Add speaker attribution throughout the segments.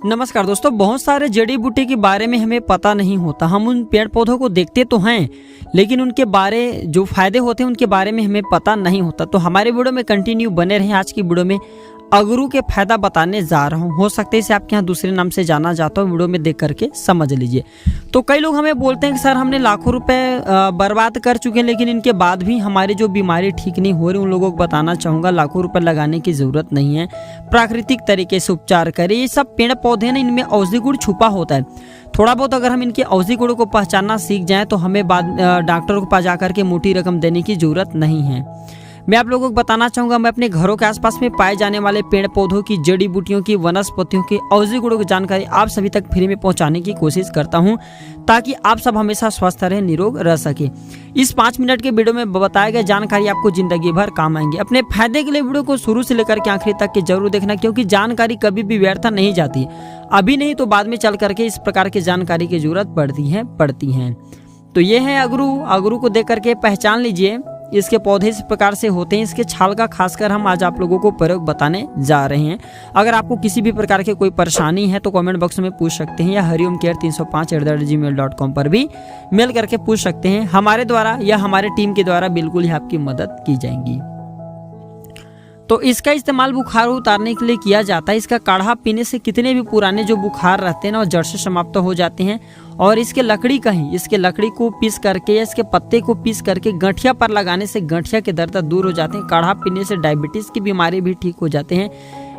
Speaker 1: नमस्कार दोस्तों, बहुत सारे जड़ी बूटी के बारे में हमें पता नहीं होता। हम उन पेड़ पौधों को देखते तो हैं, लेकिन उनके बारे जो फायदे होते हैं उनके बारे में हमें पता नहीं होता। तो हमारे वीडियो में कंटिन्यू बने रहें। आज की वीडियो में अगरू के फायदा बताने जा रहा हूँ। हो सकता है इसे आपके यहाँ दूसरे नाम से जाना जाता हो, वीडियो में देख करके समझ लीजिए। तो कई लोग हमें बोलते हैं कि सर हमने लाखों रुपए बर्बाद कर चुके हैं, लेकिन इनके बाद भी हमारी जो बीमारी ठीक नहीं हो रही। उन लोगों को बताना चाहूँगा लाखों रुपए लगाने की ज़रूरत नहीं है, प्राकृतिक तरीके से उपचार करें। ये सब पेड़ पौधे ना, इनमें औषधि गुण छुपा होता है। थोड़ा बहुत अगर हम इनके औषधि गुणों को पहचानना सीख जाएँ तो हमें बाद डॉक्टर को पास जा करके मोटी रकम देने की ज़रूरत नहीं है। मैं आप लोगों को बताना चाहूँगा, मैं अपने घरों के आसपास में पाए जाने वाले पेड़ पौधों की, जड़ी बूटियों की, वनस्पतियों की औषधि गुणों की जानकारी आप सभी तक फ्री में पहुँचाने की कोशिश करता हूँ, ताकि आप सब हमेशा स्वस्थ रहें, निरोग रह सके। इस 5 मिनट के वीडियो में बताया गया जानकारी आपको जिंदगी भर काम आएंगे। अपने फायदे के लिए वीडियो को शुरू से लेकर के आखिरी तक के जरूर देखना, क्योंकि जानकारी कभी भी व्यर्थ नहीं जाती। अभी नहीं तो बाद में चल करके इस प्रकार की जानकारी की जरूरत पड़ती है। तो ये है अगरू को देख करके पहचान लीजिए। इसके पौधे इस प्रकार से होते हैं। इसके छाल का खासकर हम आज आप लोगों को प्रयोग बताने जा रहे हैं। अगर आपको किसी भी प्रकार की कोई परेशानी है तो कमेंट बॉक्स में पूछ सकते हैं, या hariomcare305@gmail.com पर भी मेल करके पूछ सकते हैं। हमारे द्वारा या हमारे टीम के द्वारा बिल्कुल ही आपकी मदद की जाएगी। तो इसका इस्तेमाल बुखार उतारने के लिए किया जाता है। इसका काढ़ा पीने से कितने भी पुराने जो बुखार रहते हैं ना, वो जड़ से समाप्त हो जाते हैं। और इसके लकड़ी को पीस करके या इसके पत्ते को पीस करके गठिया पर लगाने से गठिया के दर्द दूर हो जाते हैं। काढ़ा पीने से डायबिटीज़ की बीमारी भी ठीक हो जाते हैं।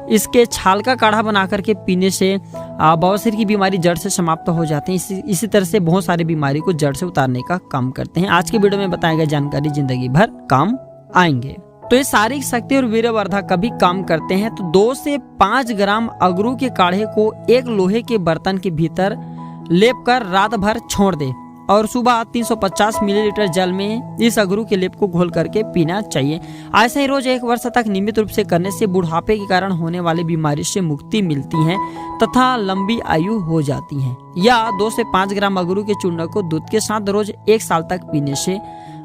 Speaker 1: इसके छाल का काढ़ा बना करके पीने से बवासीर की बीमारी जड़ से समाप्त हो जाती है। इसी तरह से बहुत सारी बीमारी को जड़ से उतारने का काम करते हैं। आज के वीडियो में बताया गया जानकारी जिंदगी भर काम आएंगे। तो ये शारीरिक शक्ति और वीर्यवर्धक का भी काम करते हैं। तो 2 से 5 ग्राम अगरू के काढ़े को एक लोहे के बर्तन के भीतर लेप कर रात भर छोड़ दे, और सुबह 350 मिलीलीटर जल में इस अगरू के लेप को घोल करके पीना चाहिए। ऐसे ही रोज 1 वर्ष तक नियमित रूप से करने से बुढ़ापे के कारण होने वाली बीमारी से मुक्ति मिलती है तथा लंबी आयु हो जाती है। या 2 से 5 ग्राम अगरू के चूर्ण को दूध के साथ रोज 1 साल तक पीने से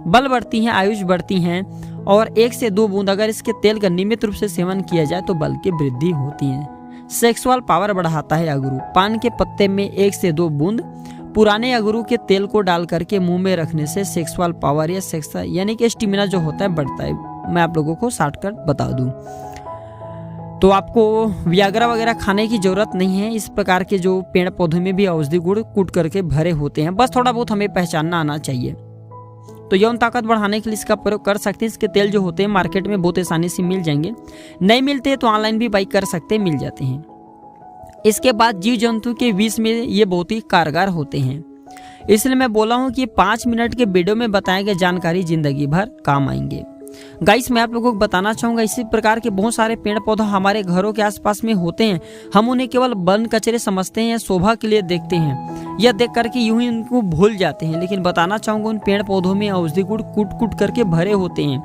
Speaker 1: बल बढ़ती है, आयुष बढ़ती है। और 1 से 2 बूंद अगर इसके तेल का नियमित रूप से सेवन किया जाए तो बल की वृद्धि होती है। सेक्सुअल पावर बढ़ाता है अगरू। पान के पत्ते में 1 से 2 बूंद पुराने अगरू के तेल को डाल करके मुंह में रखने से सेक्सुअल पावर या सेक्स यानी कि स्टेमिना जो होता है बढ़ता है। मैं आप लोगों को शॉर्टकट बता दूं तो आपको वियाग्रा वगैरह खाने की जरूरत नहीं है। इस प्रकार के जो पेड़ पौधों में भी औषधि गुण कूट करके भरे होते हैं, बस थोड़ा बहुत हमें पहचानना आना चाहिए। तो यौन ताकत बढ़ाने के लिए इसका प्रयोग कर सकते हैं। इसके तेल जो होते हैं मार्केट में बहुत आसानी से मिल जाएंगे, नहीं मिलते तो ऑनलाइन भी बाई कर सकते हैं, मिल जाते हैं। इसके बाद जीव जंतु के विष में ये बहुत ही कारगर होते हैं। इसलिए मैं बोला हूँ कि 5 मिनट के वीडियो में बताए गए जानकारी जिंदगी भर काम आएंगे। गाइस, मैं आप लोगों को बताना चाहूँगा, इसी प्रकार के बहुत सारे पेड़ पौधा हमारे घरों के आसपास में होते हैं। हम उन्हें केवल वन कचरे समझते हैं या शोभा के लिए देखते हैं, या देख करके यूं ही उनको भूल जाते हैं। लेकिन बताना चाहूँगा, उन पेड़ पौधों में औषधि गुण कूट कूट करके भरे होते हैं।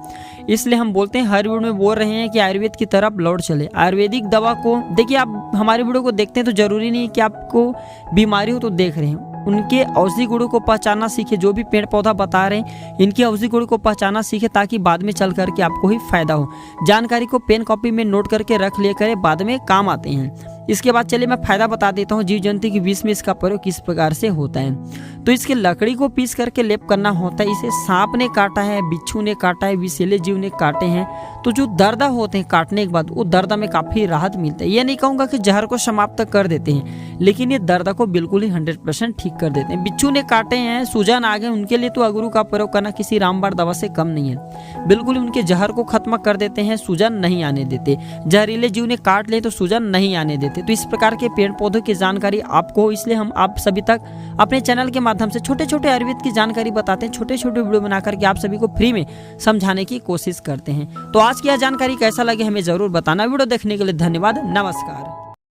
Speaker 1: इसलिए हम बोलते हैं, हर वीडियो में बोल रहे हैं कि आयुर्वेद की तरफ लौट चले। आयुर्वेदिक दवा को देखिए, आप हमारे वीडियो को देखते हैं तो जरूरी नहीं है कि आपको बीमारी हो तो देख रहे हैं। उनके औषधि गुणों को पहचानना सीखे। जो भी पेड़ पौधा बता रहे हैं इनके औषधि गुणों को पहचानना सीखे, ताकि बाद में चल करके आपको ही फायदा हो। जानकारी को पेन कॉपी में नोट करके रख लिया करें, बाद में काम आते हैं। इसके बाद चलिए मैं फायदा बता देता हूँ। जीव जंतु के विष में इसका प्रयोग किस प्रकार से होता है। तो इसके लकड़ी को पीस करके लेप करना होता है। इसे सांप ने काटा है, बिच्छू ने काटा है, विषैले जीव ने काटे हैं, तो जो दर्द होते हैं काटने के बाद, वो दर्द में काफी राहत मिलता है। ये नहीं कहूँगा कि जहर को समाप्त कर देते हैं, लेकिन ये दर्द को बिल्कुल ही 100% ठीक कर देते हैं। बिच्छू ने काटे हैं, सूजन आ गए, उनके लिए तो अगरू का प्रयोग करना किसी रामबाण दवा से कम नहीं है। बिल्कुल उनके जहर को खत्म कर देते हैं, सूजन नहीं आने देते। जहरीले जीव ने काट ले तो सूजन नहीं आने देते। तो इस प्रकार के पेड़ पौधों की जानकारी आपको, इसलिए हम आप सभी तक अपने चैनल के माध्यम से छोटे छोटे आयुर्वेद की जानकारी बताते हैं। छोटे छोटे वीडियो बना करके आप सभी को फ्री में समझाने की कोशिश करते हैं। तो आज की यह जानकारी कैसा लगे हमें जरूर बताना। वीडियो देखने के लिए धन्यवाद। नमस्कार।